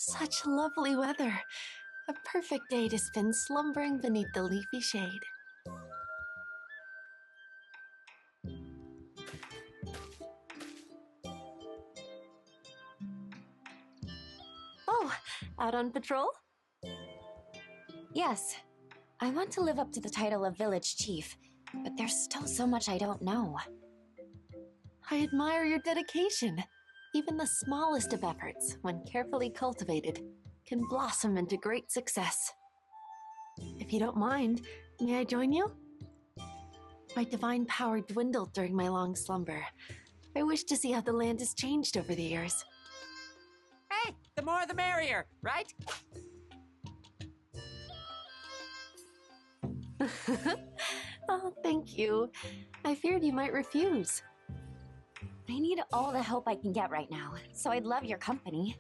Such lovely weather. A perfect day to spend slumbering beneath the leafy shade. Oh, out on patrol? Yes. I want to live up to the title of village chief, but there's still so much I don't know. I admire your dedication. Even the smallest of efforts, when carefully cultivated, can blossom into great success. If you don't mind, may I join you? My divine power dwindled during my long slumber. I wish to see how the land has changed over the years. Hey, the more the merrier, right? Oh, thank you. I feared you might refuse. I need all the help I can get right now, so I'd love your company.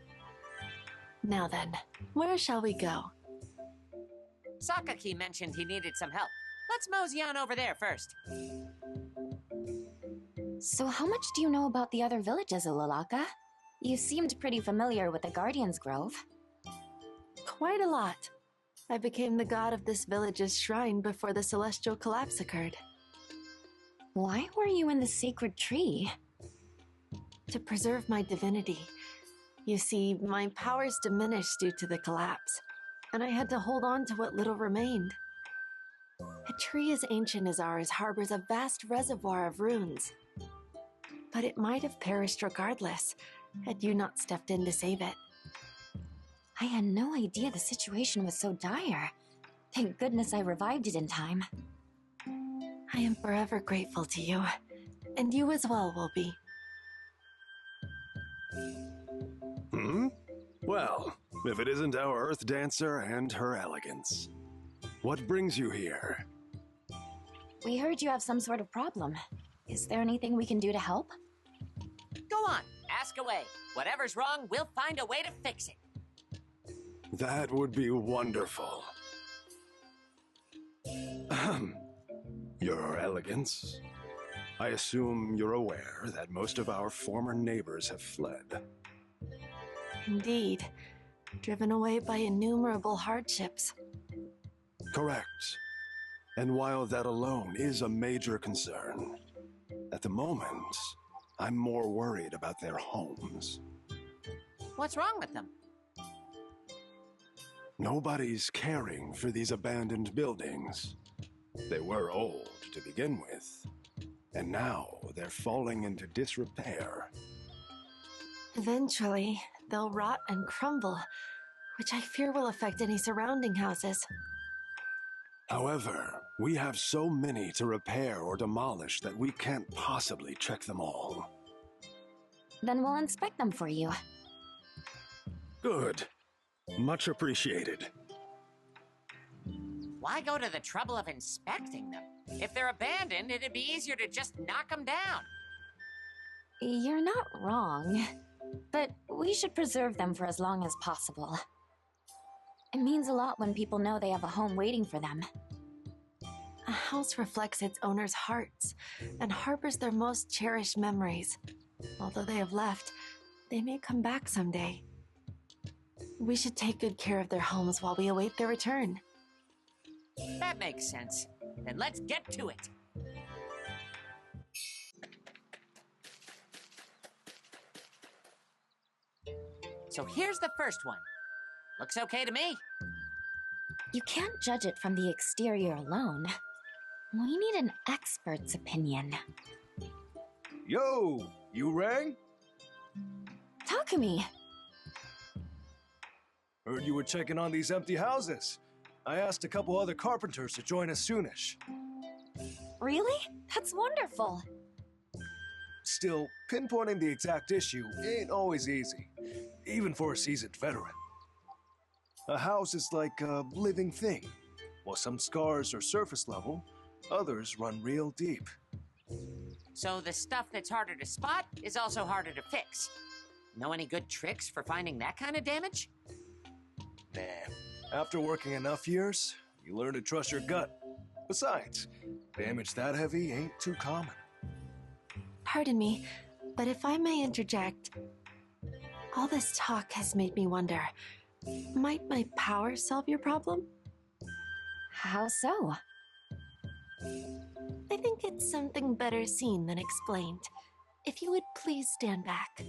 Now then, where shall we go? Sakaki mentioned he needed some help. Let's mosey on over there first. So how much do you know about the other villages, Ulalaka? You seemed pretty familiar with the Guardian's Grove. Quite a lot. I became the god of this village's shrine before the celestial collapse occurred. Why were you in the sacred tree? To preserve my divinity. You see, my powers diminished due to the collapse, and I had to hold on to what little remained. A tree as ancient as ours harbors a vast reservoir of runes. But it might have perished regardless, had you not stepped in to save it. I had no idea the situation was so dire. Thank goodness I revived it in time. I am forever grateful to you, and you as well will be. Well, if it isn't our Earth Dancer and her elegance. What brings you here? We heard you have some sort of problem. Is there anything we can do to help? Go on, ask away. Whatever's wrong, we'll find a way to fix it. That would be wonderful. Your Elegance, I assume you're aware that most of our former neighbors have fled. Indeed, driven away by innumerable hardships. Correct. And while that alone is a major concern, at the moment, I'm more worried about their homes. What's wrong with them? Nobody's caring for these abandoned buildings. They were old to begin with, and now they're falling into disrepair. Eventually, they'll rot and crumble, which I fear will affect any surrounding houses. However, we have so many to repair or demolish that we can't possibly check them all. Then we'll inspect them for you. Good. Much appreciated. Why go to the trouble of inspecting them? If they're abandoned, it'd be easier to just knock them down. You're not wrong, but we should preserve them for as long as possible. It means a lot when people know they have a home waiting for them. A house reflects its owner's hearts and harbors their most cherished memories. Although they have left, they may come back someday. We should take good care of their homes while we await their return. That makes sense. Then let's get to it. So here's the first one. Looks okay to me. You can't judge it from the exterior alone. We need an expert's opinion. Yo, you rang? Takumi! Heard you were checking on these empty houses. I asked a couple other carpenters to join us soonish. Really? That's wonderful. Still, pinpointing the exact issue ain't always easy, even for a seasoned veteran. A house is like a living thing. While some scars are surface level, others run real deep. So the stuff that's harder to spot is also harder to fix. Know any good tricks for finding that kind of damage? Nah, after working enough years, you learn to trust your gut. Besides, damage that heavy ain't too common. Pardon me, but if I may interject, All this talk has made me wonder, might my power solve your problem? How so? I think it's something better seen than explained. If you would please stand back.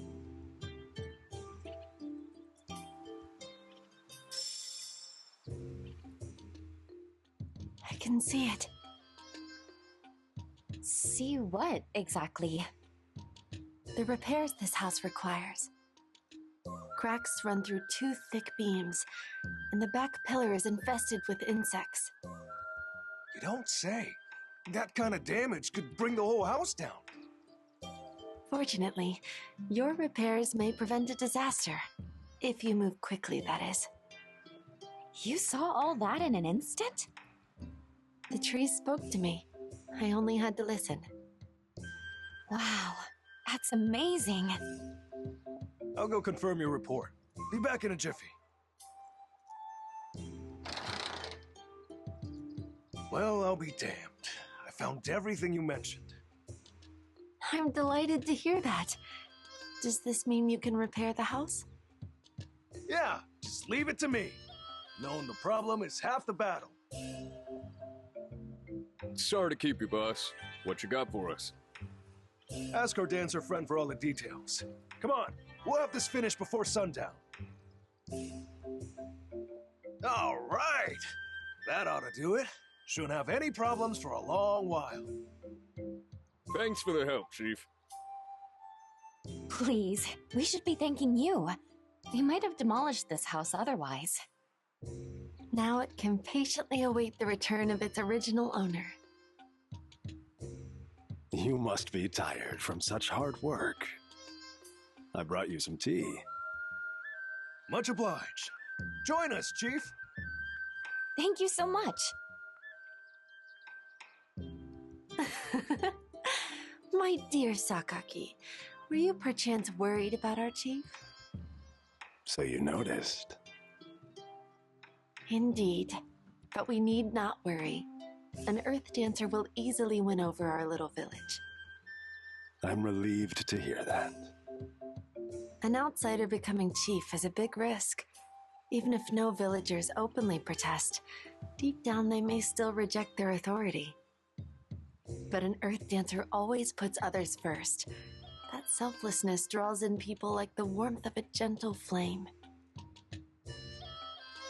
I can see it. See what, exactly? The repairs this house requires. Cracks run through 2 thick beams, and the back pillar is infested with insects. You don't say. That kind of damage could bring the whole house down. Fortunately, your repairs may prevent a disaster. If you move quickly, that is. You saw all that in an instant? The trees spoke to me. I only had to listen. Wow, that's amazing. I'll go confirm your report. Be back in a jiffy. Well, I'll be damned. I found everything you mentioned. I'm delighted to hear that. Does this mean you can repair the house? Yeah, just leave it to me. Knowing the problem is half the battle. Sorry to keep you, boss. What you got for us? Ask our dancer friend for all the details. Come on, we'll have this finished before sundown. All right! That ought to do it. Shouldn't have any problems for a long while. Thanks for the help, Chief. Please, we should be thanking you. We might have demolished this house otherwise. Now it can patiently await the return of its original owner. You must be tired from such hard work. I brought you some tea. Much obliged. Join us, Chief. Thank you so much. My dear Sakaki, were you perchance worried about our chief? So you noticed. Indeed, but we need not worry. An Earth Dancer will easily win over our little village. I'm relieved to hear that. An outsider becoming chief is a big risk. Even if no villagers openly protest, deep down they may still reject their authority. But an Earth Dancer always puts others first. That selflessness draws in people like the warmth of a gentle flame.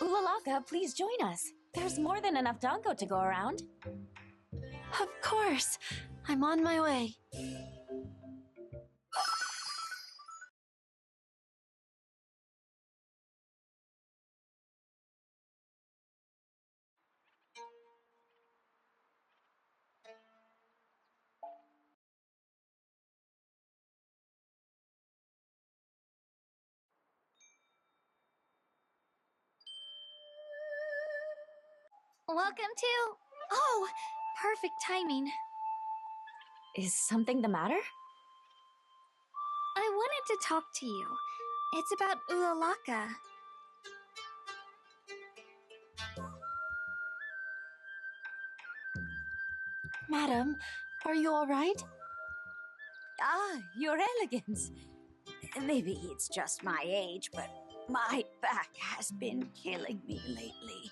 Ulalaka, please join us. There's more than enough dango to go around. Of course! I'm on my way. Welcome to... Oh, perfect timing. Is something the matter? I wanted to talk to you. It's about Ulalaka. Madam, are you all right? Ah, your elegance. Maybe it's just my age, but my back has been killing me lately.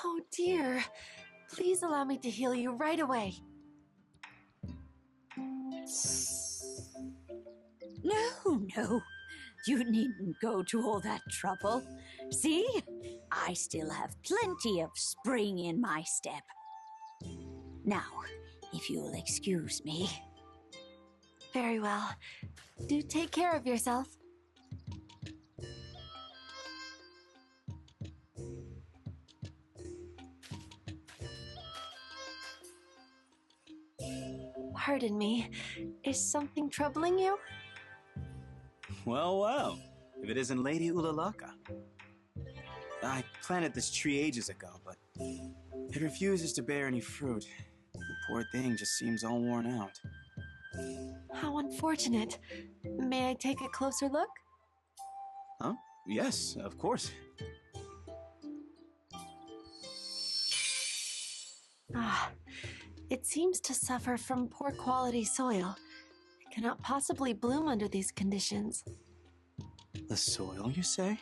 Oh dear. Please allow me to heal you right away. No. You needn't go to all that trouble. See? I still have plenty of spring in my step. Now, if you'll excuse me. Very well. Do take care of yourself. Pardon me. Is something troubling you? Well. If it isn't Lady Ulalaka. I planted this tree ages ago, but it refuses to bear any fruit. The poor thing just seems all worn out. How unfortunate. May I take a closer look? Huh? Yes, of course. Ah, it seems to suffer from poor quality soil. It cannot possibly bloom under these conditions. The soil, you say?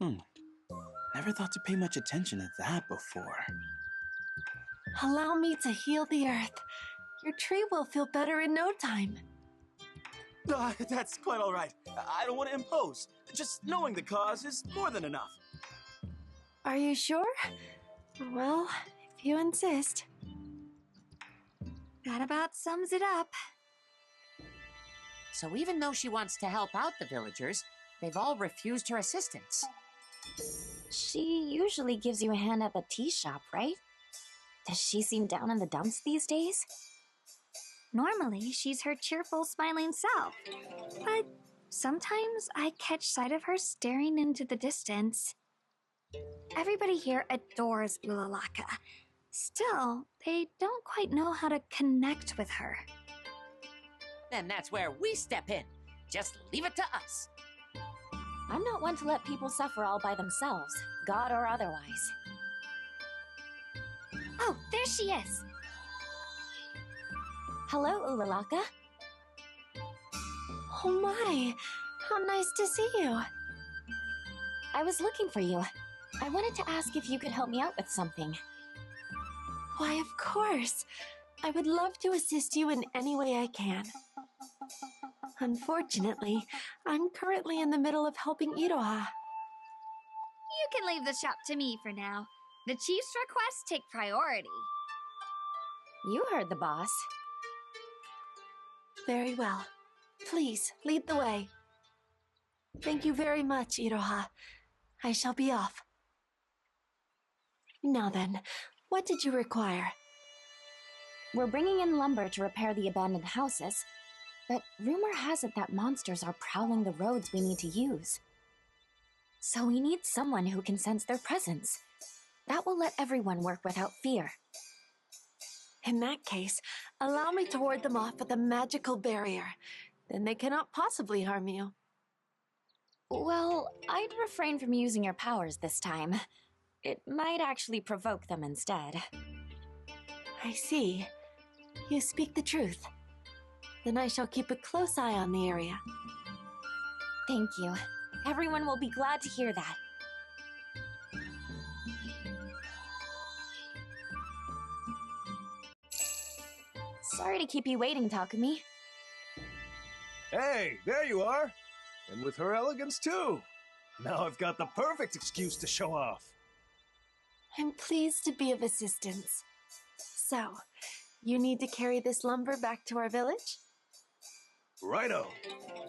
Never thought to pay much attention to that before. Allow me to heal the earth. Your tree will feel better in no time. That's quite all right. I don't want to impose. Just knowing the cause is more than enough. Are you sure? Well, if you insist. That about sums it up. So even though she wants to help out the villagers, they've all refused her assistance. She usually gives you a hand at the tea shop, right? Does she seem down in the dumps these days? Normally, she's her cheerful, smiling self. But sometimes I catch sight of her staring into the distance. Everybody here adores Ulalaka. Still, they don't quite know how to connect with her. Then that's where we step in. Just leave it to us. I'm not one to let people suffer all by themselves, God or otherwise. Oh, there she is! Hello, Ulalaka. Oh my, how nice to see you. I was looking for you. I wanted to ask if you could help me out with something. Why, of course. I would love to assist you in any way I can. Unfortunately, I'm currently in the middle of helping Iroha. You can leave the shop to me for now. The chief's requests take priority. You heard the boss. Very well. Please, lead the way. Thank you very much, Iroha. I shall be off. Now then, what did you require? We're bringing in lumber to repair the abandoned houses, but rumor has it that monsters are prowling the roads we need to use. So we need someone who can sense their presence. That will let everyone work without fear. In that case, allow me to ward them off with a magical barrier. Then they cannot possibly harm you. Well, I'd refrain from using your powers this time. It might actually provoke them instead. I see. You speak the truth. Then I shall keep a close eye on the area. Thank you. Everyone will be glad to hear that. Sorry to keep you waiting, Takumi. Hey, there you are! And with her elegance, too. Now I've got the perfect excuse to show off. I'm pleased to be of assistance. So, you need to carry this lumber back to our village? Righto.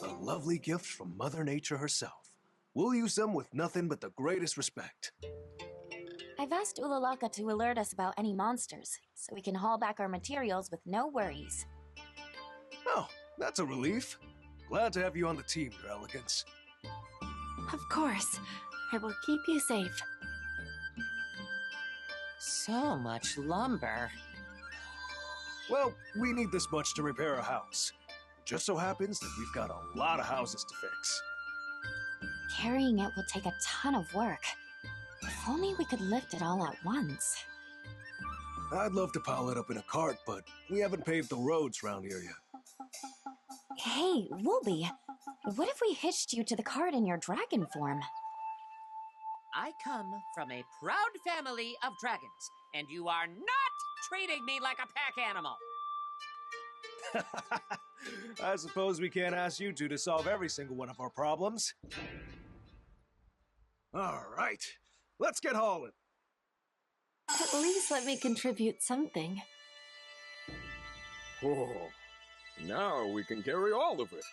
A lovely gift from Mother Nature herself. We'll use them with nothing but the greatest respect. I've asked Ulalaka to alert us about any monsters, so we can haul back our materials with no worries. Oh, that's a relief. Glad to have you on the team, Your Elegance. Of course. I will keep you safe. So much lumber. Well, we need this much to repair a house. Just so happens that we've got a lot of houses to fix. Carrying it will take a ton of work. If only we could lift it all at once. I'd love to pile it up in a cart, but we haven't paved the roads around here yet. Hey, Wolby, what if we hitched you to the cart in your dragon form? I come from a proud family of dragons, and you are not treating me like a pack animal. I suppose we can't ask you two to solve every single one of our problems. All right, let's get hauling. At least let me contribute something. Oh, now we can carry all of it.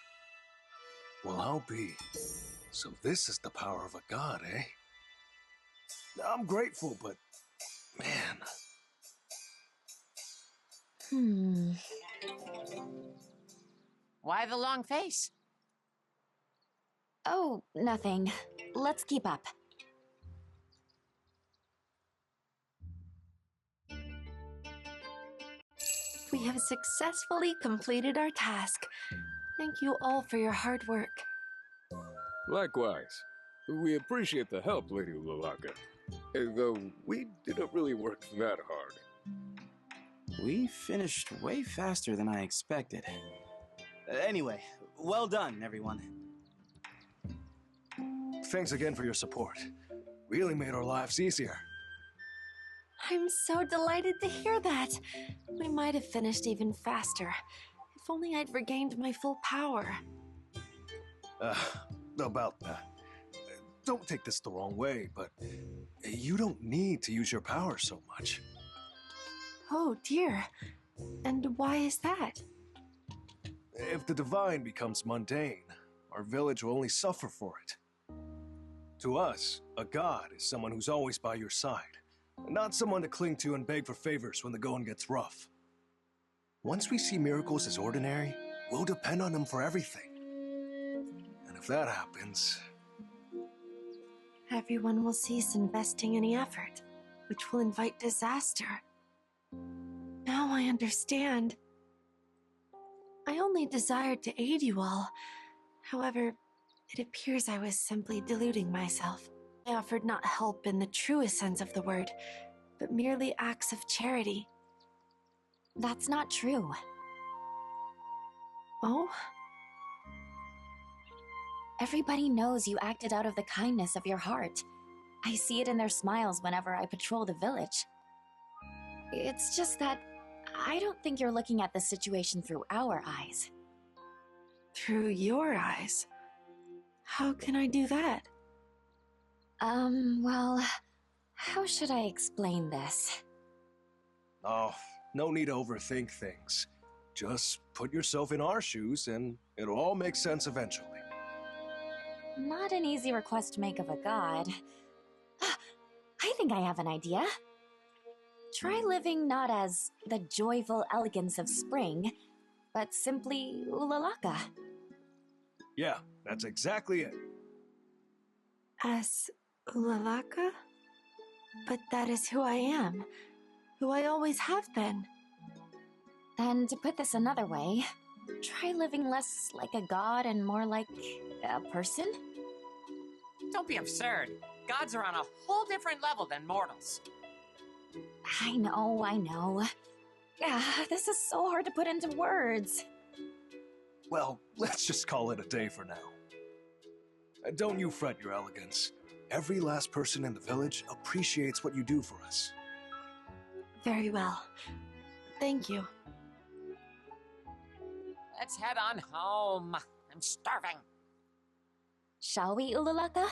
Well, I'll be. So this is the power of a god, eh? I'm grateful, but man. Why the long face? Oh, nothing. Let's keep up. We have successfully completed our task. Thank you all for your hard work. Likewise. We appreciate the help, Lady Ulalaka. Though we didn't really work that hard. We finished way faster than I expected. Anyway, well done, everyone. thanks again for your support. Really made our lives easier. I'm so delighted to hear that. We might have finished even faster. If only I'd regained my full power. About that. Don't take this the wrong way, but you don't need to use your power so much. Oh dear. And why is that? If the divine becomes mundane, our village will only suffer for it. To us, a god is someone who's always by your side, not someone to cling to and beg for favors when the going gets rough. Once we see miracles as ordinary, we'll depend on them for everything. And if that happens... Everyone will cease investing any effort, which will invite disaster. Now I understand. I only desired to aid you all. However, it appears I was simply deluding myself. I offered not help in the truest sense of the word, but merely acts of charity. That's not true. Oh? Everybody knows you acted out of the kindness of your heart. I see it in their smiles whenever I patrol the village. It's just that I don't think you're looking at the situation through our eyes. Through your eyes? How can I do that? Well, how should I explain this? Oh, no need to overthink things. Just put yourself in our shoes and it'll all make sense eventually. Not an easy request to make of a god. I think I have an idea. Try living not as the joyful elegance of spring, but simply Ulalaka. Yeah, that's exactly it. As Ulalaka? But that is who I am. Who I always have been. Then to put this another way, try living less like a god and more like a person? Don't be absurd. Gods are on a whole different level than mortals. I know. Yeah, this is so hard to put into words. Well, let's just call it a day for now. Don't you fret your elegance. Every last person in the village appreciates what you do for us. Very well. Thank you. Let's head on home. I'm starving. Shall we, Ulalaka?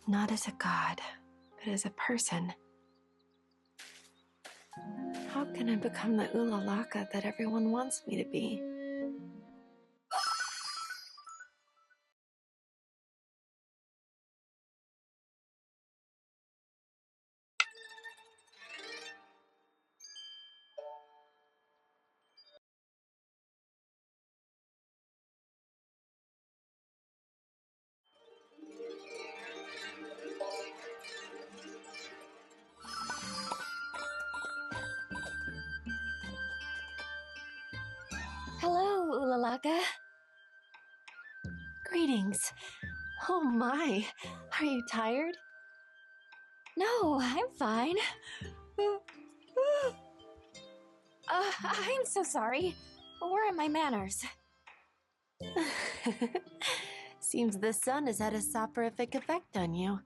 Not as a god, but as a person. How can I become the Ulalaka that everyone wants me to be? Hello, Ulalaka. Greetings. Oh my, are you tired? No, I'm fine. I'm so sorry. Where are my manners? Seems the sun has had a soporific effect on you.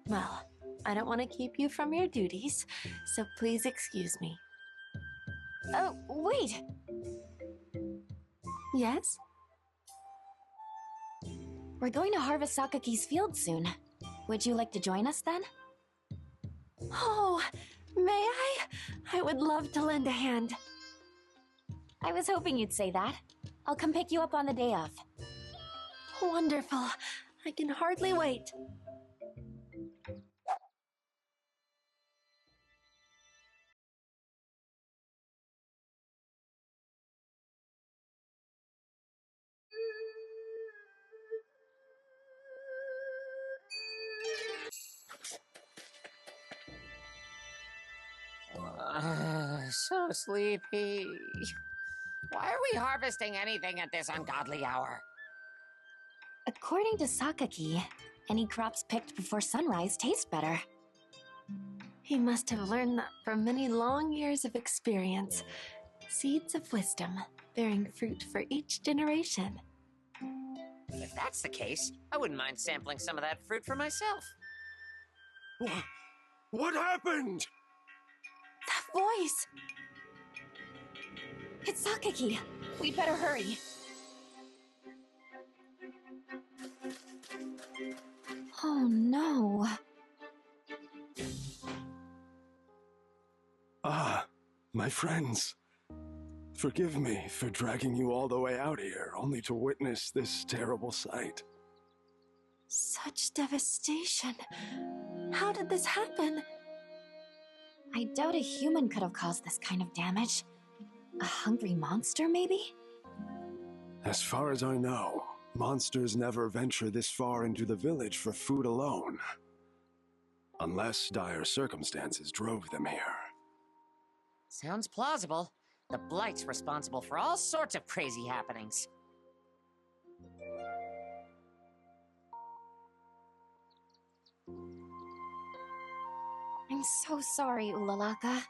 Well, I don't want to keep you from your duties, so please excuse me. Oh, wait! Yes? We're going to harvest Sakaki's field soon. Would you like to join us then? Oh, may I? I would love to lend a hand. I was hoping you'd say that. I'll come pick you up on the day off. Wonderful. I can hardly wait. So sleepy. Why are we harvesting anything at this ungodly hour? According to Sakaki, any crops picked before sunrise taste better. He must have learned that from many long years of experience. Seeds of wisdom, bearing fruit for each generation. If that's the case, I wouldn't mind sampling some of that fruit for myself. What happened? That voice! It's Sakaki. We'd better hurry. Oh no. Ah, my friends. Forgive me for dragging you all the way out here, only to witness this terrible sight. Such devastation. How did this happen? I doubt a human could have caused this kind of damage. A hungry monster, maybe? As far as I know, monsters never venture this far into the village for food alone. Unless dire circumstances drove them here. Sounds plausible. The Blight's responsible for all sorts of crazy happenings. I'm so sorry, Ulalaka.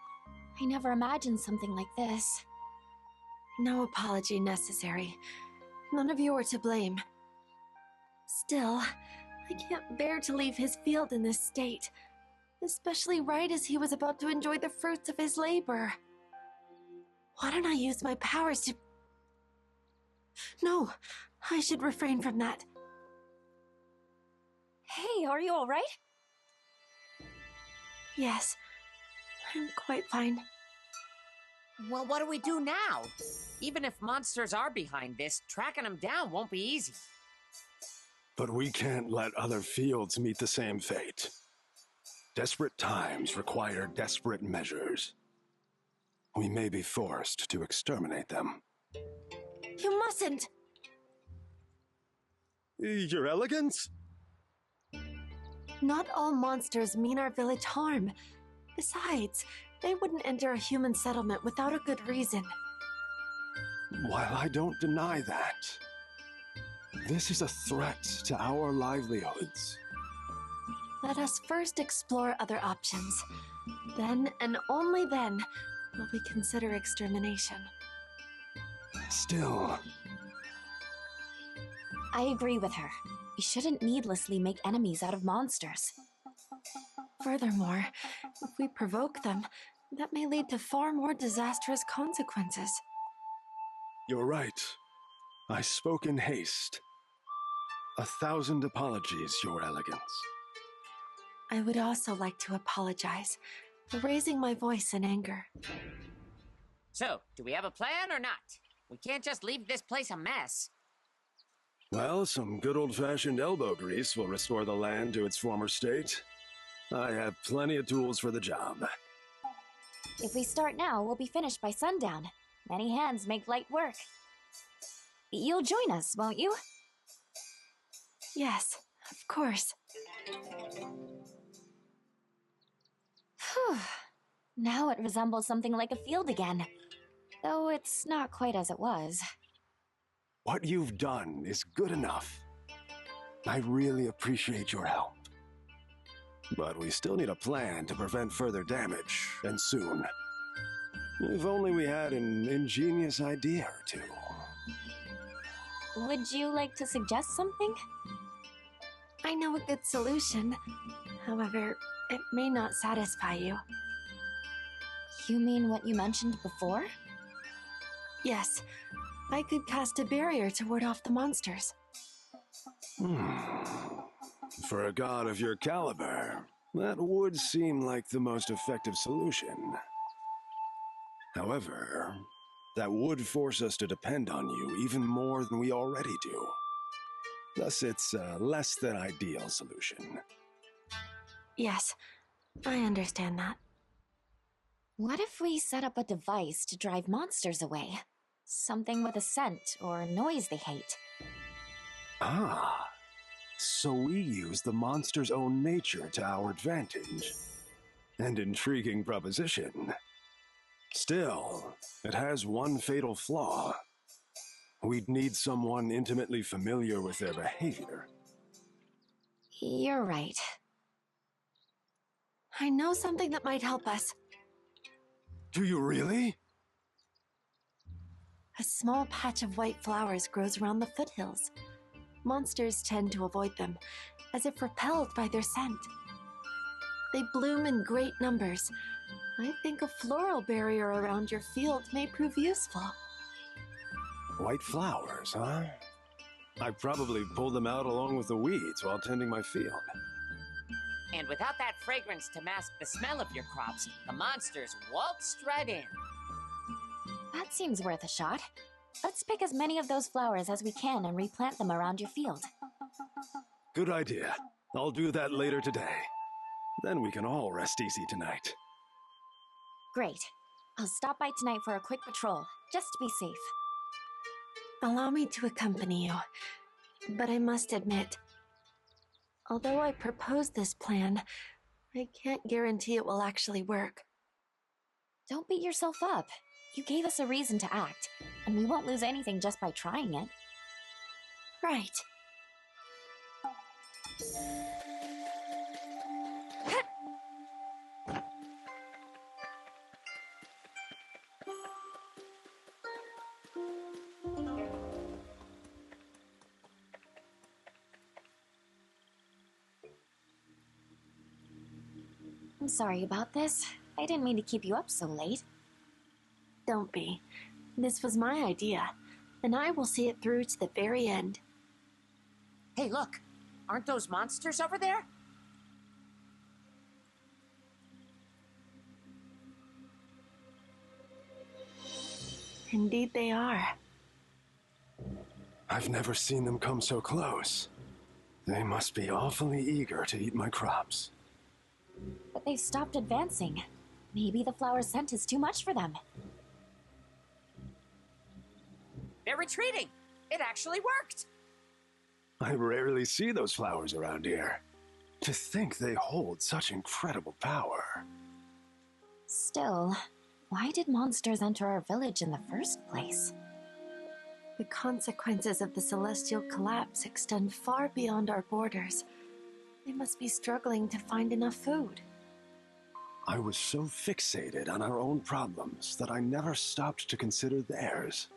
I never imagined something like this. No apology necessary. None of you are to blame. Still, I can't bear to leave his field in this state, especially right as he was about to enjoy the fruits of his labor. Why don't I use my powers to... No, I should refrain from that. Hey, are you alright? Yes, I'm quite fine. Well, what do we do now? Even if monsters are behind this, tracking them down won't be easy. But we can't let other fields meet the same fate. Desperate times require desperate measures. We may be forced to exterminate them. You mustn't! Your Elegance? Not all monsters mean our village harm. Besides, they wouldn't enter a human settlement without a good reason. While I don't deny that, this is a threat to our livelihoods. Let us first explore other options. Then, and only then, will we consider extermination. Still, I agree with her. We shouldn't needlessly make enemies out of monsters. Furthermore, if we provoke them, that may lead to far more disastrous consequences. you're right. I spoke in haste. 1,000 apologies, Your Elegance. I would also like to apologize for raising my voice in anger. So, do we have a plan or not? We can't just leave this place a mess. Well, some good old-fashioned elbow grease will restore the land to its former state. I have plenty of tools for the job. If we start now, we'll be finished by sundown. Many hands make light work. You'll join us, won't you? Yes, of course. Phew. Now it resembles something like a field again. Though it's not quite as it was. What you've done is good enough. I really appreciate your help. But we still need a plan to prevent further damage, and soon. If only we had an ingenious idea or two. Would you like to suggest something? I know a good solution. However, it may not satisfy you. You mean what you mentioned before? Yes, I could cast a barrier to ward off the monsters. For a god of your caliber, that would seem like the most effective solution. However, that would force us to depend on you even more than we already do. Thus, it's a less than ideal solution. Yes, I understand that. What if we set up a device to drive monsters away? Something with a scent or noise they hate. Ah, so we use the monster's own nature to our advantage. An intriguing proposition. Still, it has one fatal flaw. We'd need someone intimately familiar with their behavior. You're right. I know something that might help us. Do you really? A small patch of white flowers grows around the foothills. monsters tend to avoid them, as if repelled by their scent. They bloom in great numbers. I think a floral barrier around your field may prove useful. White flowers, huh? I probably pulled them out along with the weeds while tending my field. And without that fragrance to mask the smell of your crops, the monsters waltzed right in. That seems worth a shot. Let's pick as many of those flowers as we can and replant them around your field. Good idea. I'll do that later today. Then we can all rest easy tonight. Great. I'll stop by tonight for a quick patrol, just to be safe. Allow me to accompany you, but I must admit, although I proposed this plan, I can't guarantee it will actually work. Don't beat yourself up. You gave us a reason to act, and we won't lose anything just by trying it. Right. I'm sorry about this. I didn't mean to keep you up so late. Don't be. This was my idea, and I will see it through to the very end. Hey, look! Aren't those monsters over there? Indeed they are. I've never seen them come so close. They must be awfully eager to eat my crops. But they've stopped advancing. Maybe the flower scent is too much for them. They're retreating! It actually worked! I rarely see those flowers around here. To think they hold such incredible power. Still, why did monsters enter our village in the first place? The consequences of the celestial collapse extend far beyond our borders. They must be struggling to find enough food. I was so fixated on our own problems that I never stopped to consider theirs.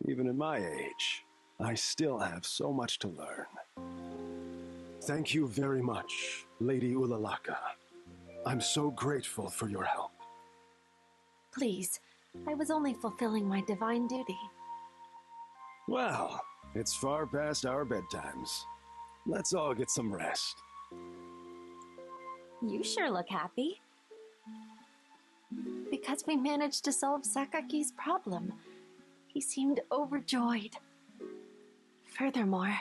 Even in my age, I still have so much to learn. Thank you very much, Lady Ulalaka. I'm so grateful for your help. Please, I was only fulfilling my divine duty. Well, it's far past our bedtimes. Let's all get some rest. You sure look happy. Because we managed to solve Sakaki's problem. He seemed overjoyed. Furthermore,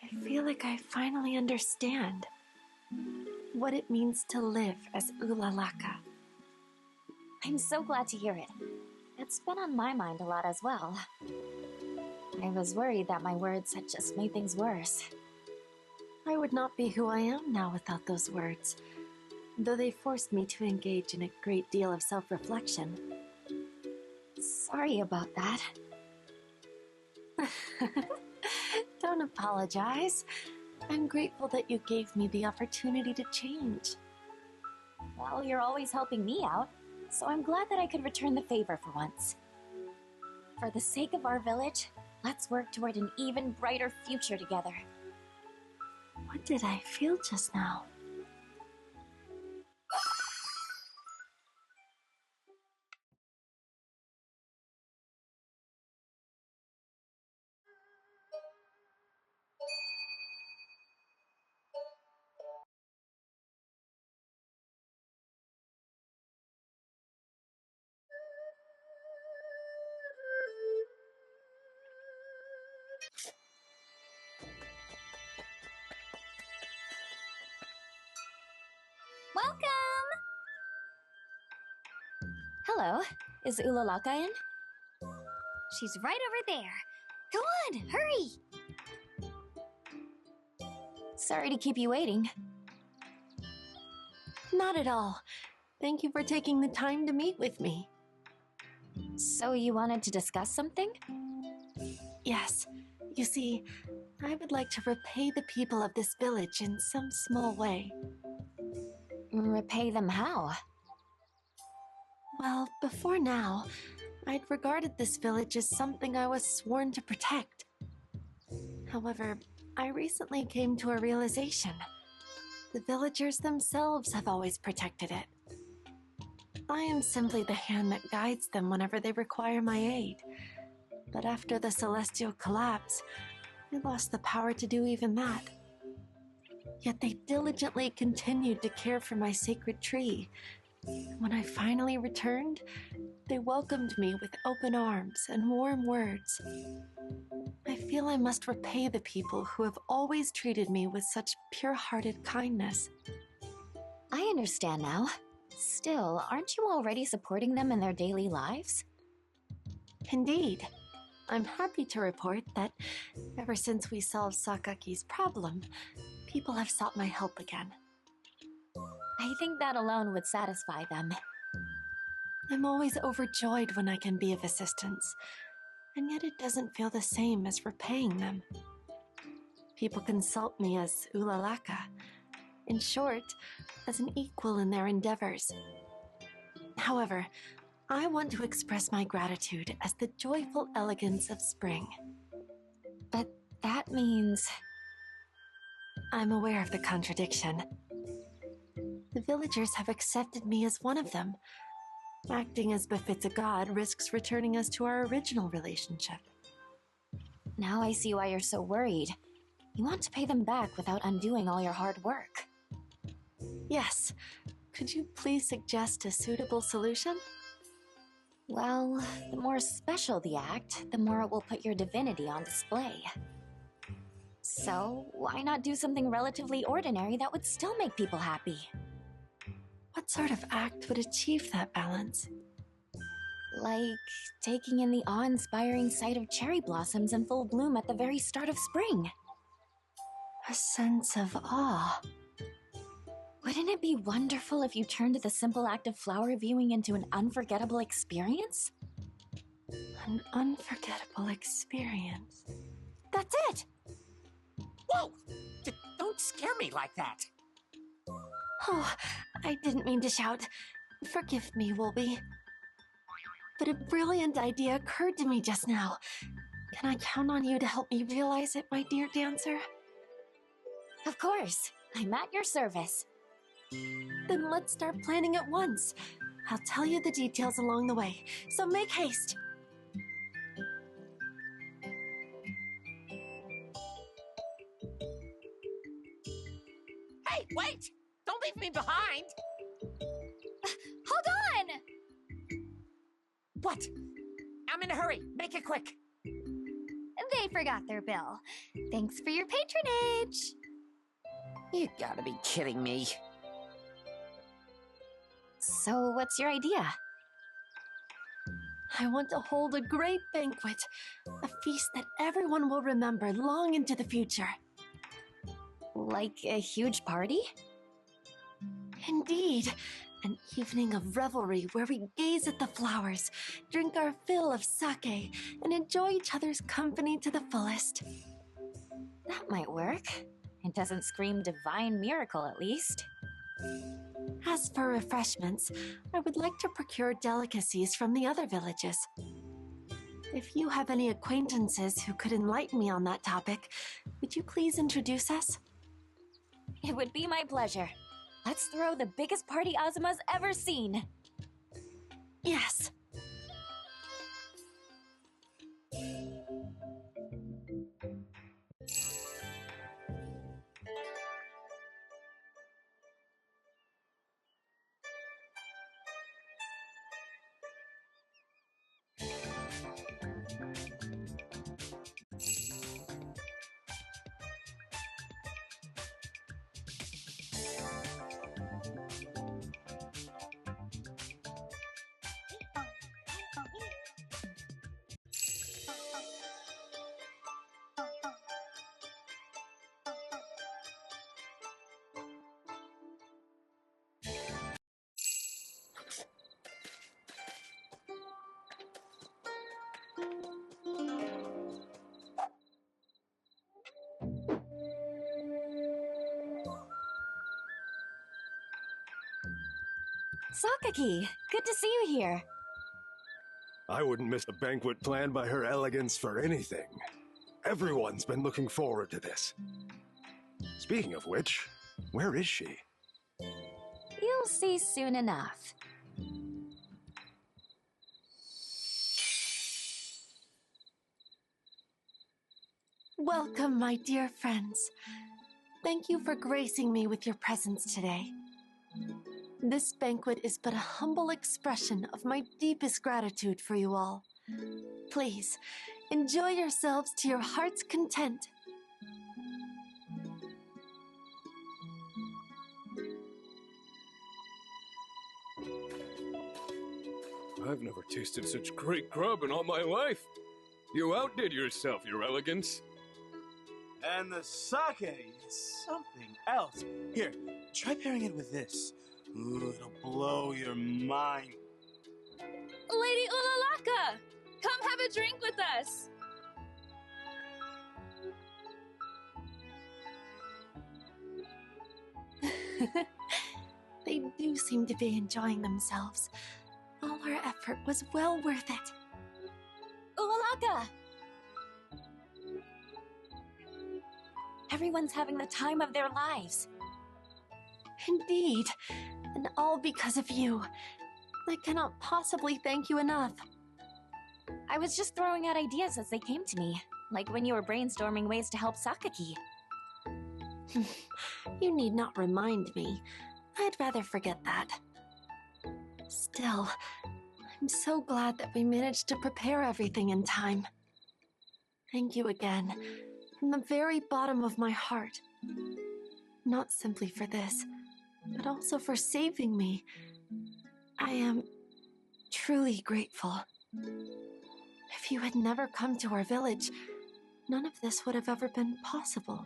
I feel like I finally understand what it means to live as Ulalaka. I'm so glad to hear it. It's been on my mind a lot as well. I was worried that my words had just made things worse. I would not be who I am now without those words, though they forced me to engage in a great deal of self-reflection. Sorry about that. Don't apologize. I'm grateful that you gave me the opportunity to change. Well, you're always helping me out, so I'm glad that I could return the favor for once. For the sake of our village, let's work toward an even brighter future together. What did I feel just now? Welcome! Hello, is Ulalaka in? She's right over there. Go on, hurry! Sorry to keep you waiting. Not at all. Thank you for taking the time to meet with me. So you wanted to discuss something? Yes. You see, I would like to repay the people of this village in some small way. Repay them how? Well, before now, I'd regarded this village as something I was sworn to protect. However, I recently came to a realization. The villagers themselves have always protected it. I am simply the hand that guides them whenever they require my aid. But after the celestial collapse, I lost the power to do even that. Yet they diligently continued to care for my sacred tree. When I finally returned, they welcomed me with open arms and warm words. I feel I must repay the people who have always treated me with such pure-hearted kindness. I understand now. Still, aren't you already supporting them in their daily lives? Indeed. I'm happy to report that ever since we solved Sakaki's problem, people have sought my help again. I think that alone would satisfy them. I'm always overjoyed when I can be of assistance, and yet it doesn't feel the same as repaying them. People consult me as Ulalaka. In short, as an equal in their endeavors. However, I want to express my gratitude as the joyful elegance of spring. But that means... I'm aware of the contradiction. The villagers have accepted me as one of them. Acting as befits a god risks returning us to our original relationship. Now I see why you're so worried. You want to pay them back without undoing all your hard work. Yes. Could you please suggest a suitable solution? Well, the more special the act, the more it will put your divinity on display. So, why not do something relatively ordinary that would still make people happy? What sort of act would achieve that balance? Like taking in the awe-inspiring sight of cherry blossoms in full bloom at the very start of spring. A sense of awe. Wouldn't it be wonderful if you turned the simple act of flower viewing into an unforgettable experience? An unforgettable experience. That's it! Whoa! Don't scare me like that! Oh, I didn't mean to shout. Forgive me, Wolby. But a brilliant idea occurred to me just now. Can I count on you to help me realize it, my dear dancer? Of course. I'm at your service. Then let's start planning at once. I'll tell you the details along the way, so make haste. Hey, wait! Don't leave me behind! Hold on! What? I'm in a hurry. Make it quick. They forgot their bill. Thanks for your patronage. You gotta be kidding me. So, what's your idea? I want to hold a great banquet, a feast that everyone will remember long into the future. Like a huge party? Indeed, an evening of revelry where we gaze at the flowers, drink our fill of sake, and enjoy each other's company to the fullest. That might work. It doesn't scream divine miracle, at least. As for refreshments, I would like to procure delicacies from the other villages. If you have any acquaintances who could enlighten me on that topic, would you please introduce us? It would be my pleasure. Let's throw the biggest party Azuma's ever seen. Yes. Sakaki, good to see you here. I wouldn't miss a banquet planned by Her Elegance for anything. Everyone's been looking forward to this. Speaking of which, where is she? You'll see soon enough. Welcome, my dear friends. Thank you for gracing me with your presence today. This banquet is but a humble expression of my deepest gratitude for you all. Please, enjoy yourselves to your heart's content. I've never tasted such great grub in all my life. You outdid yourself, your elegance. And the sake is something else. Here, try pairing it with this. Ooh, it'll blow your mind. Lady Ulalaka! Come have a drink with us! They do seem to be enjoying themselves. All our effort was well worth it. Ulalaka! Everyone's having the time of their lives. Indeed, and all because of you. I cannot possibly thank you enough. I was just throwing out ideas as they came to me, like when you were brainstorming ways to help Sakaki. You need not remind me. I'd rather forget that. Still, I'm so glad that we managed to prepare everything in time. Thank you again, from the very bottom of my heart. Not simply for this, but also for saving me. I am truly grateful. If you had never come to our village, none of this would have ever been possible.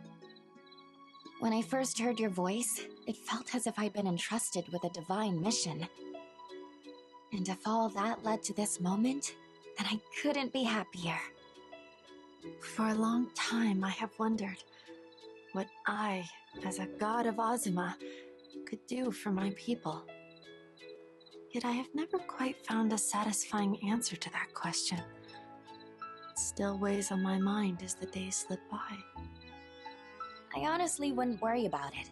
When I first heard your voice, it felt as if I'd been entrusted with a divine mission. And if all that led to this moment, then I couldn't be happier. For a long time, I have wondered what I, as a god of Azuma, could do for my people. Yet I have never quite found a satisfying answer to that question. It still weighs on my mind as the days slip by. I honestly wouldn't worry about it.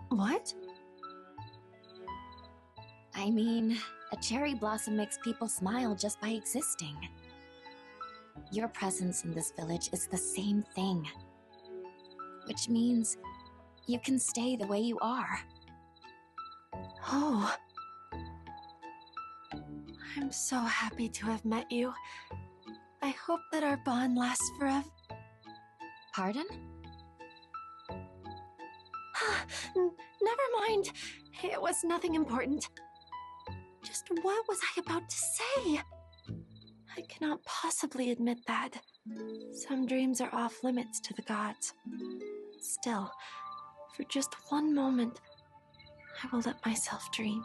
What? I mean, a cherry blossom makes people smile just by existing. Your presence in this village is the same thing. Which means you can stay the way you are. Oh. I'm so happy to have met you. I hope that our bond lasts forever. Pardon? Never mind. It was nothing important. Just what was I about to say? I cannot possibly admit that. Some dreams are off limits to the gods. Still, for just one moment, I will let myself dream.